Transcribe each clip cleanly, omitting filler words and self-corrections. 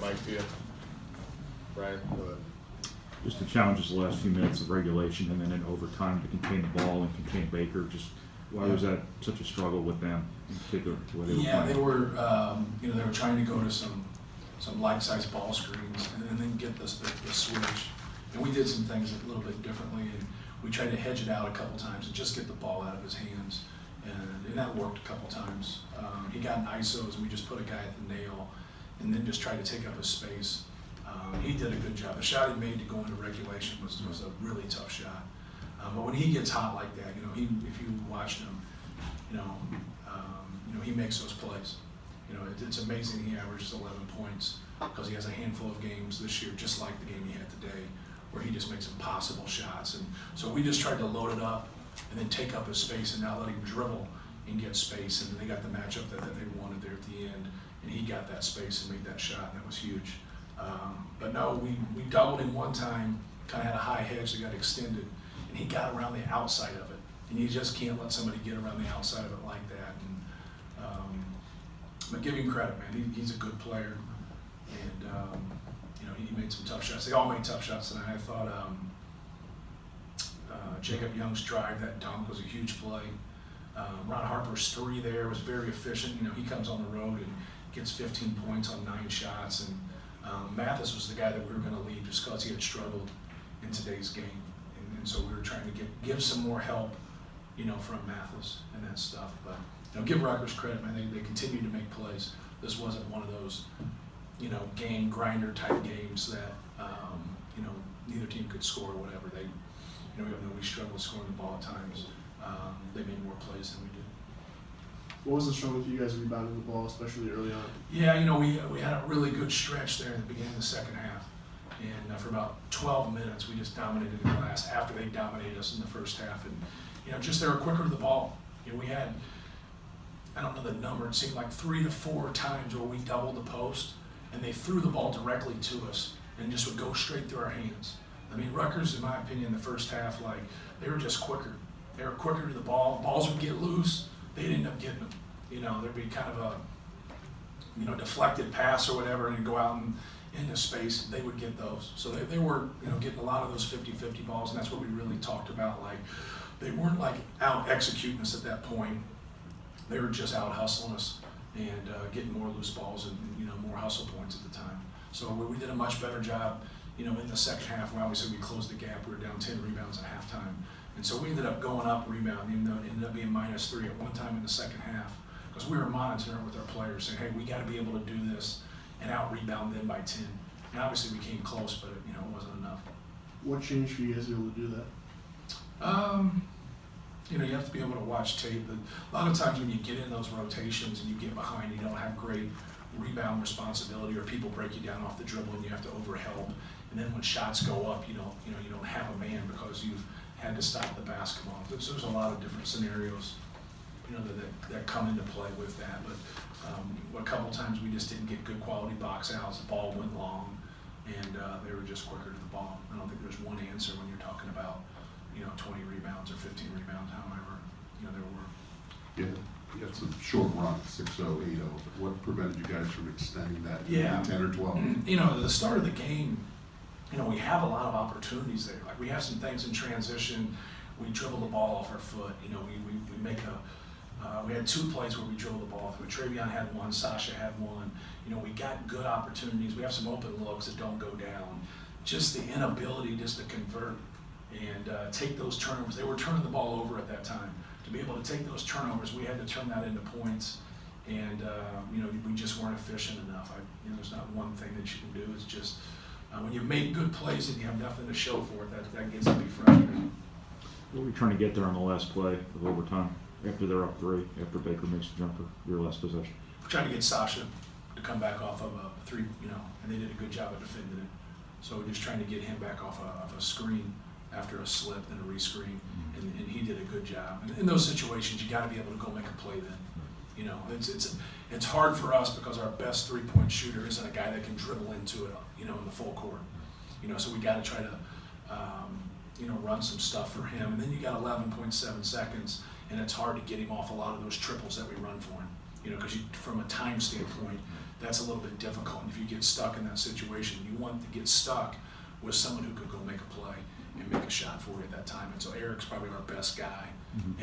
mic to you. Brian, go ahead. Just the challenges the last few minutes of regulation and then in overtime to contain the ball and contain Baker. Just why was that such a struggle with them in particular? The way they were playing? They were, they were trying to go to some like-sized ball screens and then get the switch. And we did some things a little bit differently, and we tried to hedge it out a couple times and just get the ball out of his hands. And that worked a couple times. He got in ISOs, and we just put a guy at the nail and then just tried to take up his space. He did a good job. The shot he made to go into regulation was a really tough shot. But when he gets hot like that, if you watched him, he makes those plays. It's amazing he averages 11 points because he has a handful of games this year, just like the game he had today, where he just makes impossible shots. And so we just tried to load it up and then take up his space and now let him dribble and get space. And then they got the matchup that they wanted there at the end, and he got that space and made that shot, and that was huge. But no, we doubled him one time, kind of had a high hedge that got extended, and he got around the outside of it. And you just can't let somebody get around the outside of it like that. And, but give him credit, man. He's a good player, and he made some tough shots. They all made tough shots tonight. I thought Jacob Young's drive, that dunk, was a huge play. Ron Harper's three there was very efficient. He comes on the road and gets 15 points on 9 shots. And Mathis was the guy that we were going to leave just because he had struggled in today's game. And so we were trying to give some more help, from Mathis and that stuff. But, give Rutgers credit, man. They continue to make plays. This wasn't one of those, game grinder type games that, neither team could score or whatever. Even though we struggled scoring the ball at times, they made more plays than we did. What was the struggle for you guys rebounding the ball, especially early on? Yeah, we had a really good stretch there at the beginning of the second half. And for about 12 minutes, we just dominated the glass after they dominated us in the first half. And, they were quicker to the ball. We had, I don't know the number, it seemed like 3 to 4 times where we doubled the post, and they threw the ball directly to us and just would go straight through our hands. I mean, Rutgers, in my opinion, in the first half, they were just quicker. They were quicker to the ball. Balls would get loose. They'd end up getting them. There'd be kind of a, deflected pass or whatever, and go out and into space. They would get those. So they were, getting a lot of those 50-50 balls, and that's what we really talked about. They weren't out executing us at that point. They were just out hustling us and getting more loose balls and more hustle points at the time. So we did a much better job, in the second half. Where obviously we closed the gap. We were down 10 rebounds at halftime, and so we ended up going up rebound, even though it ended up being -3 at one time in the second half, because we were monitoring with our players, saying, "Hey, we got to be able to do this and out rebound them by 10." And obviously we came close, but it wasn't enough. What changed for you guys to be able to do that? You have to be able to watch tape. But a lot of times when you get in those rotations and you get behind, you don't have great rebound responsibility, or people break you down off the dribble and you have to overhelp. And then when shots go up, you don't have a man because you've had to stop the basketball. So there's a lot of different scenarios, that come into play with that. But a couple times we just didn't get good quality box outs. The ball went long, and they were just quicker to the ball. I don't think there's one answer when you're talking about 20 rebounds or 15 rebounds, however there were. Yeah, you had some short runs, 6-0, 8-0. What prevented you guys from extending that to 10 or 12? At the start of the game, we have a lot of opportunities there. We have some things in transition. We dribble the ball off our foot. We make we had 2 plays where we dribbled the ball through. Travion had one, Sasha had one. We got good opportunities. We have some open looks that don't go down. Just the inability just to convert and take those turnovers. They were turning the ball over at that time. To be able to take those turnovers, we had to turn that into points. And, we just weren't efficient enough. There's not one thing that you can do. It's just when you make good plays and you have nothing to show for it, that gets to be frustrating. What were we trying to get there on the last play of overtime? After they're up 3, after Baker makes the jumper, your last possession? We're trying to get Sasha to come back off of a 3, and they did a good job of defending it. So we're just trying to get him back off of a screen after a slip and a rescreen, and he did a good job. And in those situations, you got to be able to go make a play then. It's hard for us because our best 3-point shooter isn't a guy that can dribble into it, in the full court. So we got to try to, run some stuff for him. And then you got 11.7 seconds, and it's hard to get him off a lot of those triples that we run for him. Because from a time standpoint, that's a little bit difficult. And if you get stuck in that situation, you want to get stuck with someone who could go make a play and make a shot for you at that time. And so Eric's probably our best guy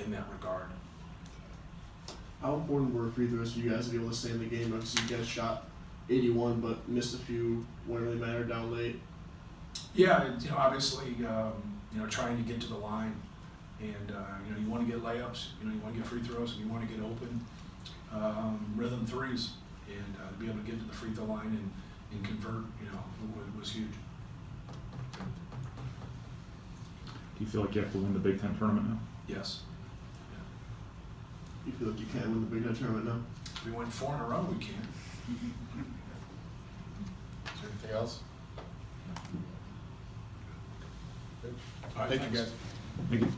in that regard. How important were free throws for you guys to be able to stay in the game? Obviously, you guys shot 81, but missed a few when it really mattered down late. Yeah, obviously, trying to get to the line, and you want to get layups, you want to get free throws, and you want to get open rhythm threes, and to be able to get to the free throw line and convert, was huge. Do you feel like you have to win the Big Ten tournament now? Yes. You feel like you can win the Big Ten tournament now? If we win 4 in a row, we can. Is there anything else? All right, Thank you, thanks. guys. Thank you.